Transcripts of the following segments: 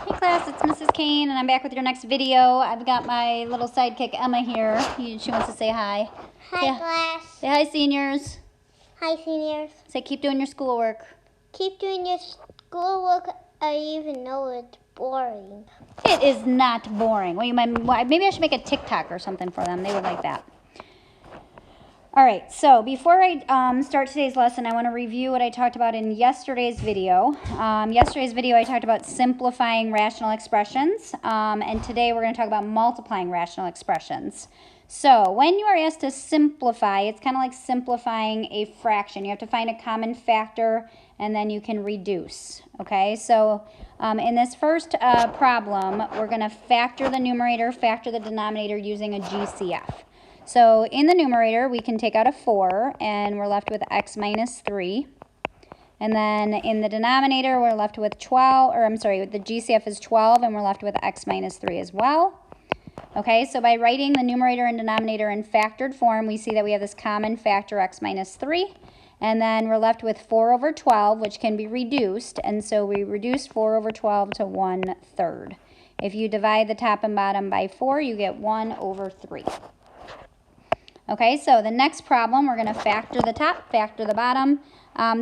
Hey class, it's Mrs. Kane and I'm back with your next video. I've got my little sidekick Emma here. She wants to say hi. Hi class. Say hi seniors. Hi seniors. Say keep doing your schoolwork. Keep doing your schoolwork. I even know it's boring. It is not boring. Well, maybe I should make a TikTok or something for them. They would like that. All right, so before I start today's lesson, I want to review what I talked about in yesterday's video. Yesterday's video, I talked about simplifying rational expressions, and today we're going to talk about multiplying rational expressions. So when you are asked to simplify, it's kind of like simplifying a fraction. You have to find a common factor, and then you can reduce, okay? So in this first problem, we're going to factor the numerator, factor the denominator using a GCF. So in the numerator, we can take out a 4, and we're left with x minus 3. And then in the denominator, we're left with 12, or I'm sorry, the GCF is 12, and we're left with x minus 3 as well. Okay, so by writing the numerator and denominator in factored form, we see that we have this common factor, x minus 3. And then we're left with 4 over 12, which can be reduced. And so we reduce 4 over 12 to 1/3. If you divide the top and bottom by 4, you get 1 over 3. Okay, so the next problem, we're going to factor the top, factor the bottom.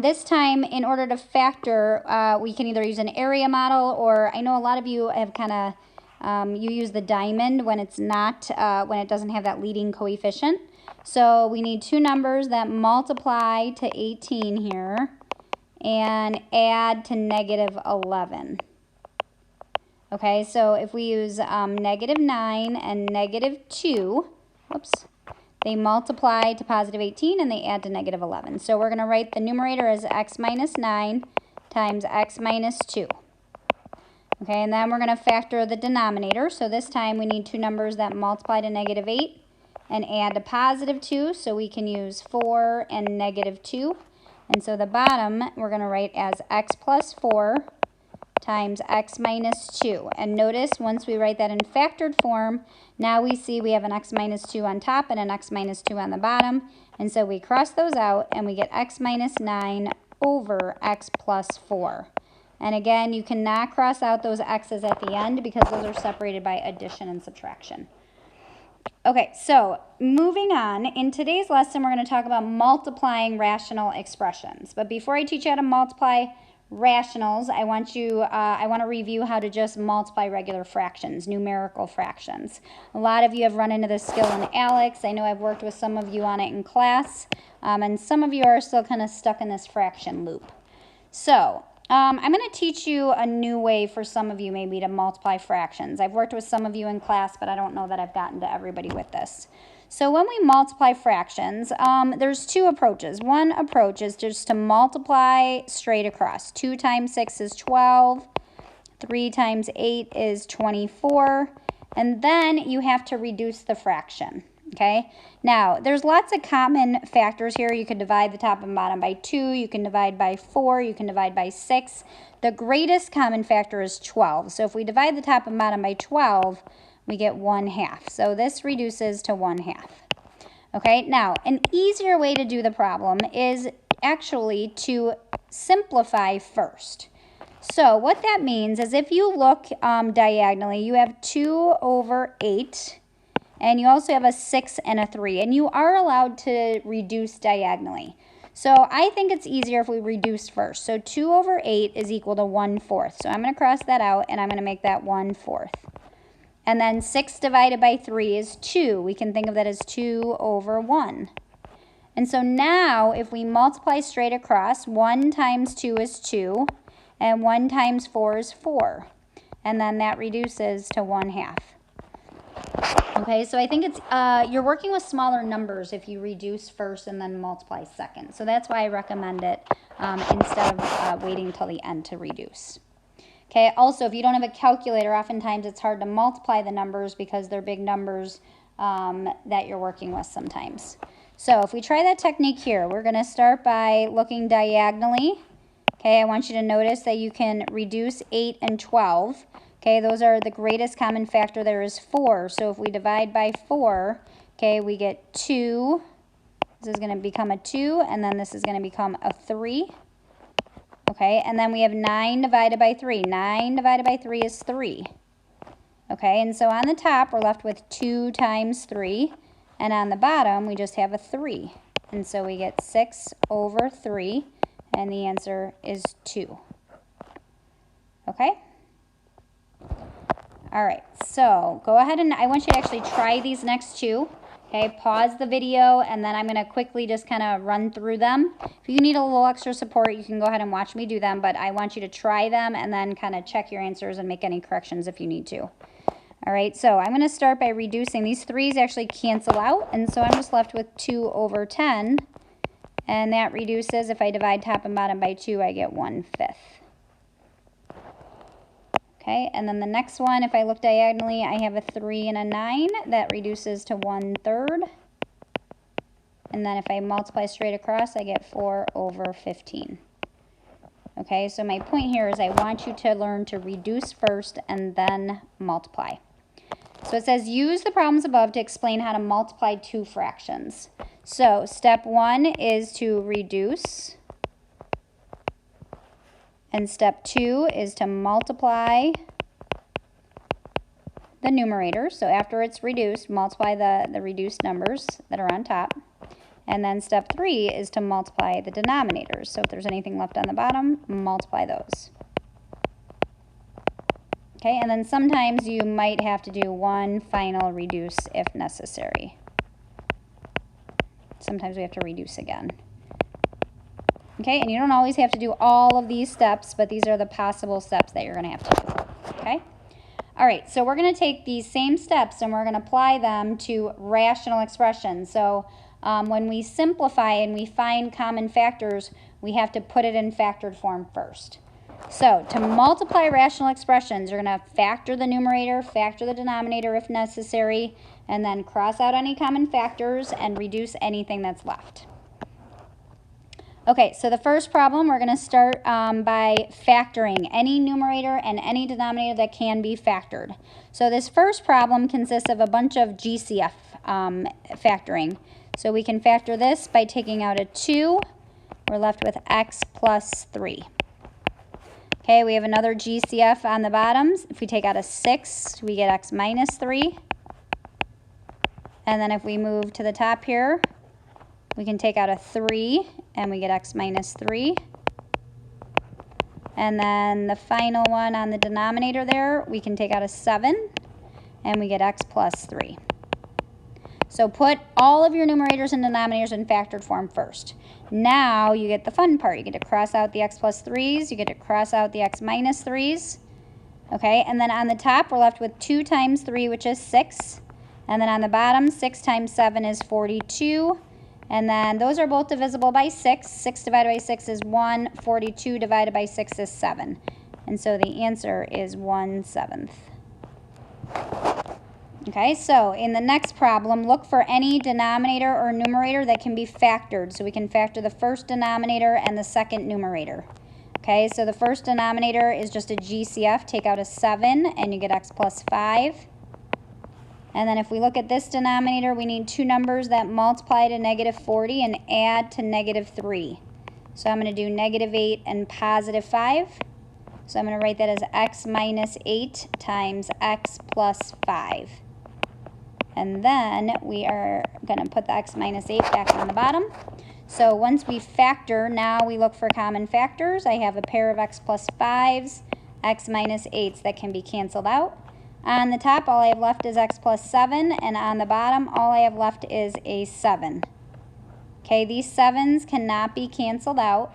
This time, in order to factor, we can either use an area model, or I know a lot of you have kind of, you use the diamond when it's not, when it doesn't have that leading coefficient. So we need two numbers that multiply to 18 here and add to negative 11. Okay, so if we use negative 9 and negative 2, whoops, they multiply to positive 18 and they add to negative 11. So we're going to write the numerator as x minus 9 times x minus 2. Okay, and then we're going to factor the denominator. So this time we need two numbers that multiply to negative 8 and add to positive 2. So we can use 4 and negative 2. And so the bottom we're going to write as x plus 4 times x minus 2. And notice once we write that in factored form, now we see we have an x minus 2 on top and an x minus 2 on the bottom. And so we cross those out and we get x minus 9 over x plus 4. And again, you cannot cross out those x's at the end because those are separated by addition and subtraction. Okay, so moving on, in today's lesson, we're going to talk about multiplying rational expressions. But before I teach you how to multiply rationals, I want to review how to just multiply regular fractions, numerical fractions. A lot of you have run into this skill in ALEKS. I know I've worked with some of you on it in class, and some of you are still kind of stuck in this fraction loop. So I'm going to teach you a new way for some of you maybe to multiply fractions. I've worked with some of you in class, but I don't know that I've gotten to everybody with this. So when we multiply fractions, there's two approaches. One approach is just to multiply straight across. 2 times 6 is 12. 3 times 8 is 24. And then you have to reduce the fraction. Okay? Now, there's lots of common factors here. You can divide the top and bottom by 2. You can divide by 4. You can divide by 6. The greatest common factor is 12. So if we divide the top and bottom by 12, we get 1/2. So this reduces to 1/2. Okay, now an easier way to do the problem is actually to simplify first. So what that means is if you look diagonally, you have 2 over 8, and you also have a 6 and a 3, and you are allowed to reduce diagonally. So I think it's easier if we reduce first. So 2 over 8 is equal to 1/4. So I'm going to cross that out, and I'm going to make that 1/4. And then 6 divided by 3 is 2. We can think of that as 2 over 1. And so now, if we multiply straight across, 1 times 2 is 2, and 1 times 4 is 4. And then that reduces to 1/2. Okay, so I think it's you're working with smaller numbers if you reduce first and then multiply second. So that's why I recommend it instead of waiting until the end to reduce. Okay, also, if you don't have a calculator, oftentimes it's hard to multiply the numbers because they're big numbers that you're working with sometimes. So if we try that technique here, we're going to start by looking diagonally. Okay, I want you to notice that you can reduce 8 and 12. Okay, those are the greatest common factor there is 4. So if we divide by 4, okay, we get 2. This is going to become a 2, and then this is going to become a 3. Okay, and then we have 9 divided by 3. 9 divided by 3 is 3. Okay, and so on the top, we're left with 2 times 3. And on the bottom, we just have a 3. And so we get 6 over 3, and the answer is 2. Okay? All right, so go ahead and I want you to actually try these next two. Okay, pause the video, and then I'm going to quickly just kind of run through them. If you need a little extra support, you can go ahead and watch me do them, but I want you to try them and then kind of check your answers and make any corrections if you need to. All right, so I'm going to start by reducing. These 3's actually cancel out, and so I'm just left with 2 over 10, and that reduces. If I divide top and bottom by 2, I get 1/5. Okay, and then the next one, if I look diagonally, I have a 3 and a 9. That reduces to 1/3. And then if I multiply straight across, I get 4 over 15. Okay, so my point here is I want you to learn to reduce first and then multiply. So it says use the problems above to explain how to multiply two fractions. So step 1 is to reduce. And step 2 is to multiply the numerator. So after it's reduced, multiply the reduced numbers that are on top. And then step 3 is to multiply the denominators. So if there's anything left on the bottom, multiply those. Okay, and then sometimes you might have to do one final reduce if necessary. Sometimes we have to reduce again. Okay, and you don't always have to do all of these steps, but these are the possible steps that you're going to have to do. Okay? All right, so we're going to take these same steps and we're going to apply them to rational expressions. So when we simplify and we find common factors, we have to put it in factored form first. So to multiply rational expressions, you're going to factor the numerator, factor the denominator if necessary, and then cross out any common factors and reduce anything that's left. Okay, so the first problem, we're going to start by factoring any numerator and any denominator that can be factored. So this first problem consists of a bunch of GCF factoring. So we can factor this by taking out a 2. We're left with x plus 3. Okay, we have another GCF on the bottoms. If we take out a 6, we get x minus 3. And then if we move to the top here, we can take out a 3, and we get x minus 3. And then the final one on the denominator there, we can take out a 7, and we get x plus 3. So put all of your numerators and denominators in factored form first. Now you get the fun part. You get to cross out the x plus 3's. You get to cross out the x minus 3's. Okay, and then on the top, we're left with 2 times 3, which is 6. And then on the bottom, 6 times 7 is 42. And then those are both divisible by 6. 6 divided by 6 is 1. 42 divided by 6 is 7. And so the answer is 1/7. Okay, so in the next problem, look for any denominator or numerator that can be factored. So we can factor the first denominator and the second numerator. Okay, so the first denominator is just a GCF. Take out a 7, and you get x plus 5. And then if we look at this denominator, we need two numbers that multiply to negative 40 and add to negative 3. So I'm going to do negative 8 and positive 5. So I'm going to write that as x minus 8 times x plus 5. And then we are going to put the x minus 8 back on the bottom. So once we factor, now we look for common factors. I have a pair of x plus 5's, x minus 8's that can be canceled out. On the top, all I have left is x plus 7, and on the bottom, all I have left is a 7. Okay, these 7's cannot be canceled out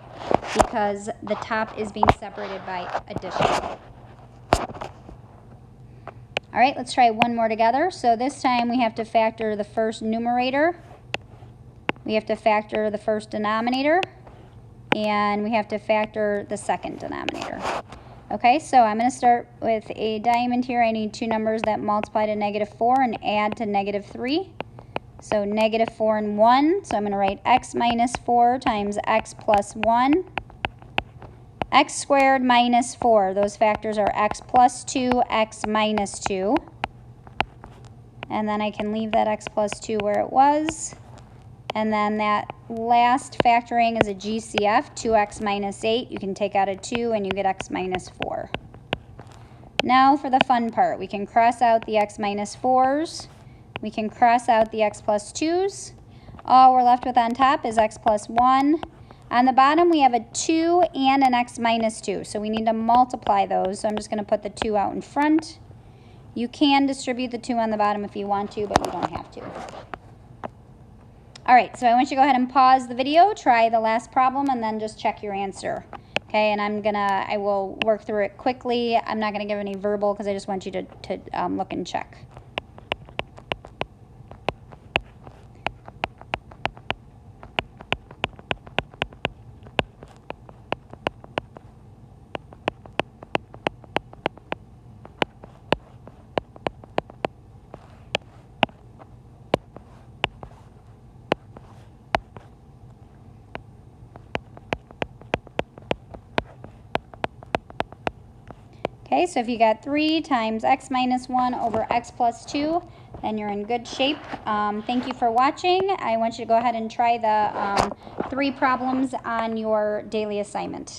because the top is being separated by addition. All right, let's try one more together. So this time we have to factor the first numerator, we have to factor the first denominator, and we have to factor the second denominator. Okay, so I'm going to start with a diamond here. I need two numbers that multiply to negative 4 and add to negative 3. So negative 4 and 1. So I'm going to write x minus 4 times x plus 1. X squared minus 4. Those factors are x plus 2, x minus 2. And then I can leave that x plus 2 where it was. And then that last factoring is a GCF, 2x minus 8. You can take out a 2 and you get x minus 4. Now for the fun part. We can cross out the x minus 4s. We can cross out the x plus 2s. All we're left with on top is x plus 1. On the bottom we have a 2 and an x minus 2. So we need to multiply those. So I'm just going to put the 2 out in front. You can distribute the 2 on the bottom if you want to, but you don't have to. All right, so I want you to go ahead and pause the video, try the last problem, and then just check your answer. Okay, and I will work through it quickly. I'm not gonna give any verbal because I just want you to look and check. Okay, so if you got 3 times x minus 1 over x plus 2, then you're in good shape. Thank you for watching. I want you to go ahead and try the 3 problems on your daily assignment.